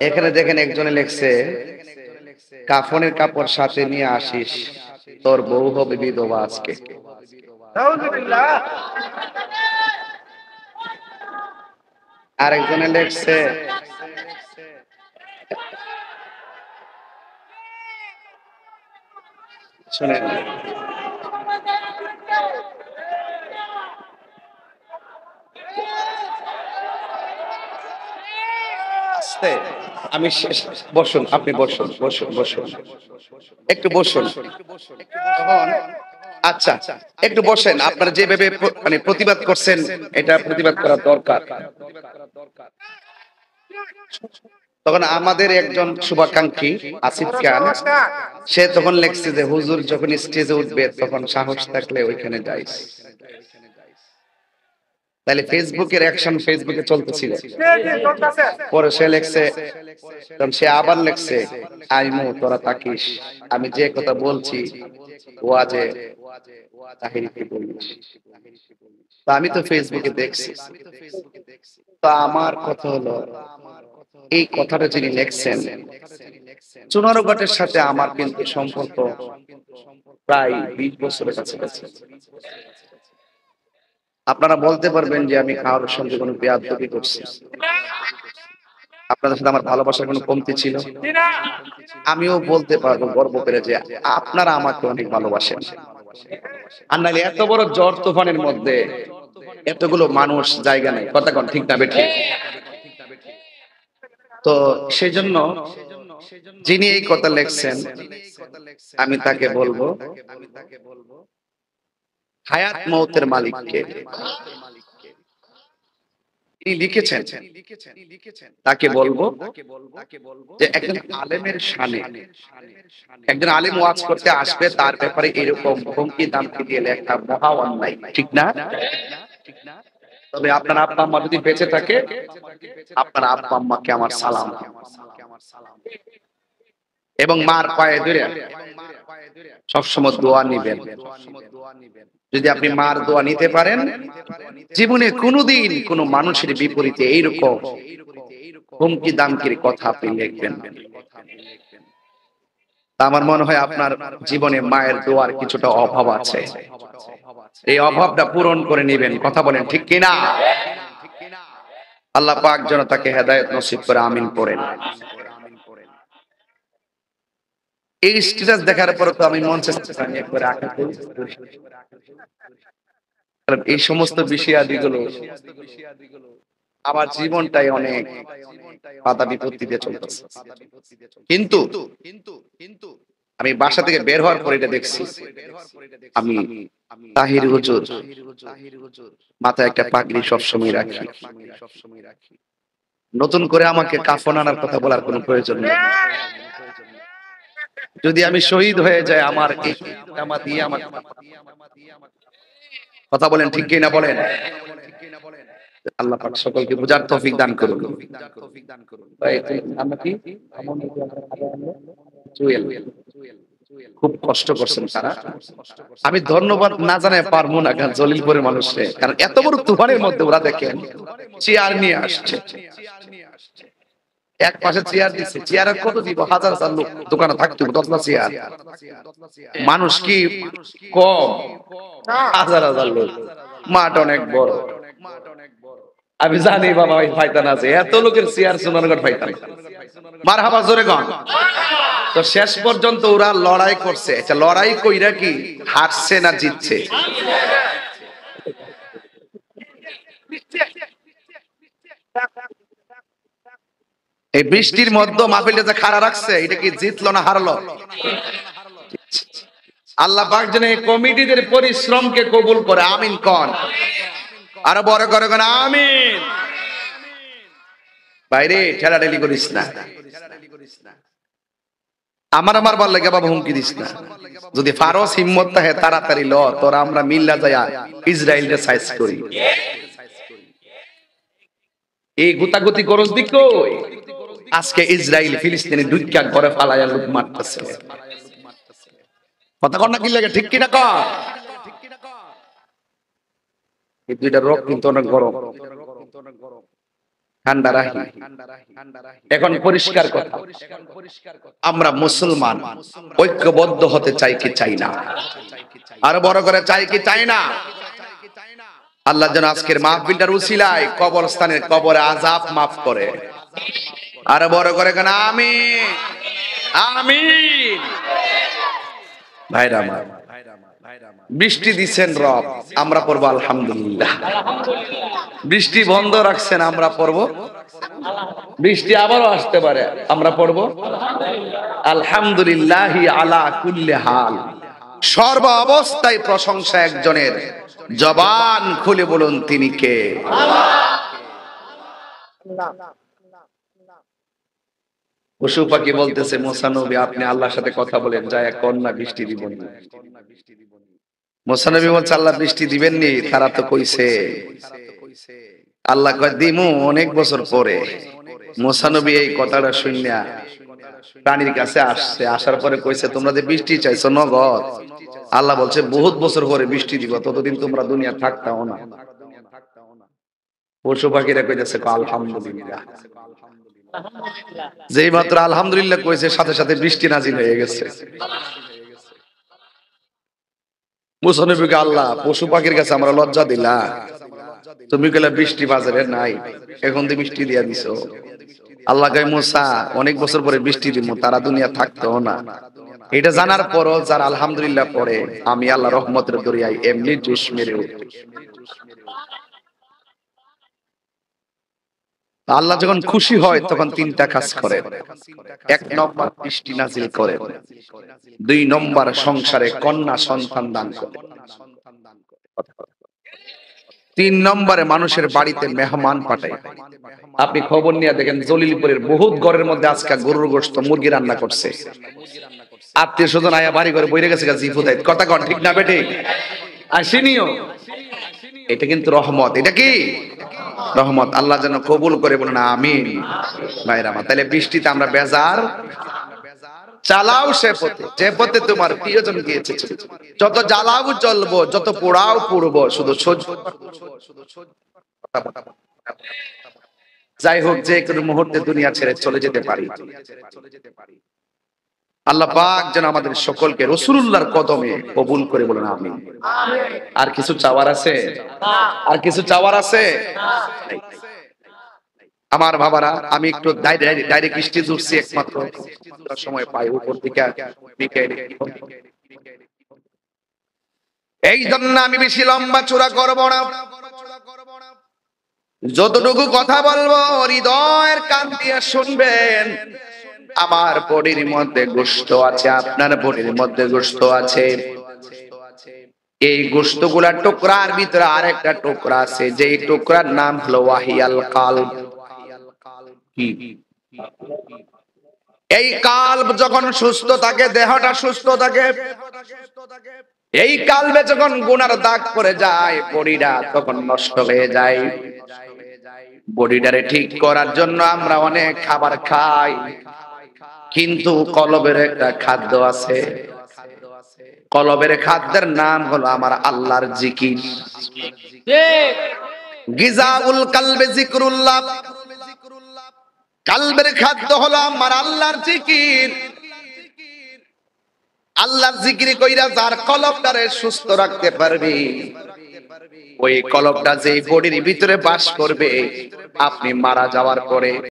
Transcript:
এখানে দেখেন একজনে লেখছে, কাফনের কাপড় সাথে নিয়ে আসিস, তোর বউ হবে বিধবা আজকে। আরেকজনে লেখছে, শুনেন, আমি শেষ, বসুন আপনি, বসুন বসুন বসুন, একটু বসুন। তখন আচ্ছা, একটু বসেন। আপনারা যেভাবে মানে প্রতিবাদ করছেন, এটা প্রতিবাদ করা দরকার। তখন আমাদের একজন শুভাকাঙ্ক্ষী আসিফ খান, সে তখন লেখছে যে হুজুর যখন স্টেজে উঠবে তখন সাহস থাকলে ওইখানে যাইস। তাহলে ফেসবুকের অ্যাকশন ফেসবুকে চলতেছিল। পরে সে লেখছে, তখন সে আবার লেখছে, আইমু তোরা তাকিস, আমি যে কথা বলছি ওয়াজে তাহিরিকে বলিস। তো আমি তো ফেসবুকে দেখছি। তো আমার কথা হলো, এই কথাটা যিনি লিখছেন, চুনারুঘাটের সাথে আমার কিন্তু সম্পর্ক প্রায় 20 বছরের কাছাকাছি। আপনারা বলতে পারবেন যে আমি কারোর সঙ্গে কোনো বেয়াদবি করছি, আপনাদের সাথে আমার ভালোবাসার কোনো কমতি ছিল? আমিও বলতে পারবো গর্ব করে যে আপনারা আমাকে অনেক ভালোবাসেন। আর নাহলে এত বড় ঝড় তুফানের মধ্যে এতগুলো মানুষ জায়গা নেই, কথা কোন ঠিক না বেঠিক? তো সেই জন্য যিনি এই কথা লিখছেন, আমি তাকে বলবো, হায়াত মৌতের মালিককে তিনি লিখেছেন, তাকে বলবো যে একজন আলেমের শানে, একজন আলেম ওয়াজ করতে আসবে, তার ব্যাপারে এরকম হুমকি দামকি দিয়ে লেখা মহা অন্যায়, ঠিক না? তবে আপনার আব্বা আম্মা যদি বেঁচে থাকে, আপনার আব্বা আম্মাকে আমার সালাম, এবং মার পায়ে ধরে সবসময় দোয়া নিবেন। যদি আপনি মার দোয়া নিতে পারেন, জীবনে কোনোদিন কোনো মানুষের বিপরীতে এইরকম হুমকি দামকির কথা আপনি লিখবেন। আমার মনে হয় আপনার জীবনে মায়ের দোয়ার কিছুটা অভাব আছে, এই অভাবটা পূরণ করে নেবেন, কথা বলেন ঠিক কিনা? আল্লাহ পাক যেন তাকে হেদায়েত নসিব করে, আমিন পড়েন। এই স্ট্যাটাস দেখার পর তো আমি মঞ্চে একবার এই সমস্ত বিষয়াদিগুলো আমার জীবনটাই অনেক বাধা বিপত্তিতে চলতেছে। কিন্তু আমি বাসা থেকে বের হওয়ার পর এটা দেখছি, আমি তাহির হুজুর মাথায় একটা পাগড়ি সবসময় রাখি। নতুন করে আমাকে কাফন আনার কথা বলার কোনো প্রয়োজন নেই। যদি আমি শহীদ হয়ে যাই, আমার এই জামা দিয়ে আমার, কথা বলেন ঠিক কিনা বলেন? আল্লাহ পাক সকলকে বুঝার তৌফিক দান করুন। আমরা কি জুয়েল, খুব কষ্ট করছেন তারা। আমি ধন্যবাদ না জানায় পারবো না, কারণ জলিলপুরের মানুষে, কারণ এত বড় তুফানের মধ্যে ওরা দেখেন চেয়ার নিয়ে আসছে। এক পাশে চেয়ার দিচ্ছে, চেয়ারে কত দিব, হাজার হাজার লোক দোকানে থাকতো, 10টা চেয়ার, মানুষ কি কম? হাজার হাজার লোক, মাঠ অনেক বড়। আমি জানি বাবা ওই ফায়দান আছে, এত লোকের চেয়ার সোনারগড় ফায়দান। মারহাবা জোরে গান। তো শেষ পর্যন্ত ওরা লড়াই করছে। আচ্ছা, লড়াই কইরা কি হারছে না জিতছে? এই বৃষ্টির মধ্যে মাহফিলটা যে খাড়া রাখছে, এটা কি জিতলো না হারলো? আল্লাহ পাক যেন এই কমিটিদের পরিশ্রমকে কবুল করে, আমিন কোন। আরো বড় করে কোন আমিন। বাইরে ঠেলাঠেলি করিস না, আমার ভাল লাগে বাবা, হুমকি দিস না। যদি ফারস হিম্মত থাকে তাড়াতাড়ি ল, তোরা আমরা মিল্লা যায়া ইসরায়েলকে সাইজ করি। এই গুতাগুতি করস দি কই? আজকে ইসরায়েল ফিলিস্তিনে দুইটা ঘরে ফালায়া লোক মারতেছে, কথা কন না কি লাগে, ঠিক কিনা কর? এই দুইটা রক কিন্তু অনেক গরম। ঠান্ডা রাখি। এখন পরিষ্কার কথা, আমরা মুসলমান ঐক্যবদ্ধ হতে চাই কি চাই না? আরো বড় করে চাই কি চাই না? আল্লাহ যেন আজকের মাহফিলটার উসিলায় কবরস্থানের কবরে আযাব মাফ করে। আরো বড় করে কেন আমিন আমিন। ভাইরা আমার, বৃষ্টি দিচ্ছেন রব, আমরা পড়বো আলহামদুলিল্লাহ। বৃষ্টি বন্ধ রাখছেন, আমরা পড়বো। বৃষ্টি আবারও আসতে পারে, আমরা পড়বো আলহামদুলিল্লাহি আলা কুল্লি হাল। সর্ব অবস্থায় প্রশংসা একজনের, জবান খুলে বলুন তিনি কে? পশু পাখি বলতেছে মুসা নবী আপনি আল্লাহর সাথে কথা বলেন, যায় কন্যা বৃষ্টি দিবেন না। মুসা নবী বলছে আল্লাহ বৃষ্টি দিবেন নি, তারা তো কইছে। আল্লাহ কয় দিমু অনেক বছর পরে। মুসা নবী এই কথাটা শুনিয়া প্রাণীর কাছে আসছে, আসার পরে কইছে তোমরা যে বৃষ্টি চাইছো নগদ, আল্লাহ বলছে বহুত বছর পরে বৃষ্টি দিব, ততদিন তোমরা দুনিয়া থাকতাও না। পশু পাখিরা কইতেছে আলহামদুলিল্লাহ। যেই মাত্র আলহামদুলিল্লাহ কইছে সাথে সাথে বৃষ্টি নাজিল হয়ে গেছে। মুসা নবীকে আল্লাহ পশু পাখির কাছে আমরা লজ্জা দিলা, তুমি কইলা বৃষ্টি বাজারে নাই, এখন তুমি বৃষ্টি দিয়া দিছো। আল্লাহ কয় মুসা অনেক বছর পরে বৃষ্টি দিব, তারা দুনিয়া থাকতেও না। এটা জানার পরও যারা আলহামদুলিল্লাহ পড়ে, আমি আল্লাহ রহমতের দরিয়ায় এমনি জোশ মেরে উঠি। আল্লাহ যখন খুশি হয় তখন তিনটা কাজ করেন। এক নম্বর বৃষ্টি নাজিল করেন, দুই নম্বর সংসারে কন্যা সন্তান দান করেন, তিন নম্বরে মানুষের বাড়িতে মেহমান পাঠায়। আপনি খবর নিয়ে দেখেন জলিলপুরের বহুত ঘরের মধ্যে আজকে গরুর গোশত মুরগি রান্না করছে, আত্মীয় স্বজন আয়া বাড়ি ঘরে বইরে গেছে জিফুদাই, কথা কন ঠিক না বেঠে আসেনিও। এটা কিন্তু রহমত। এটা কি রহমত? আল্লাহ যেন কবুল করে বলেন আমিন। ভাইরা আমার, তাহলে বৃষ্টিতে আমরা বেজার চালাও সে পথে যে পথে তোমার প্রিয়জন গিয়েছে। যত জ্বালাও জ্বলবো, যত পোড়াও পুড়বো, শুধু সহ্য। যাই হোক, যে কোনো মুহূর্তে দুনিয়া ছেড়ে চলে যেতে পারি। আল্লাহ পাক যেন আমাদের সকলকে রাসূলুল্লাহর কদমে কবুল করে বলেন আমিন। আর কিছু চাওয়ার আছে? আর কিছু চাওয়ার আছে? আমার বাবারা, আমি একটু ডাইরেক্ট স্টেজ উঠছি একমাত্র সময় পাই উপর দিকে বিকেলে। এই জন্য আমি বেশি লম্বা চূড়া করব না, যতটুকু কথা বলবো হৃদয়ের কান দিয়ে শুনবেন। আমার বডির মধ্যে গোশত আছে, আপনার বডির মধ্যে গোশত আছে। এই গোশতগুলা টুকরার ভিতরে আরেকটা টুকরা আছে, যেই টুকরার নাম হলো ওয়াহিয়াল কালব। এই কালব যখন সুস্থ থাকে, দেহটা সুস্থ থাকে। এই কালবে যখন গুনার দাগ পড়ে যায়, বডিটা তখন নষ্ট হয়ে যায়। বডিটারে ঠিক করার জন্য আমরা অনেক খাবার খাই, কিন্তু কলবের একটা খাদ্য আছে। কলবের খাদ্যের নাম হলো আমার আল্লাহর জিকির। গিজাউল কালবে যিকরুল্লাহ। কালবের খাদ্য হলো আমার আল্লাহর জিকির। আল্লাহর জিকির কইরা যার কলবটারে সুস্থ রাখতে পারবে, ওই কলবটা যে বডির ভিতরে বাস করবে, আপনি মারা যাওয়ার পরে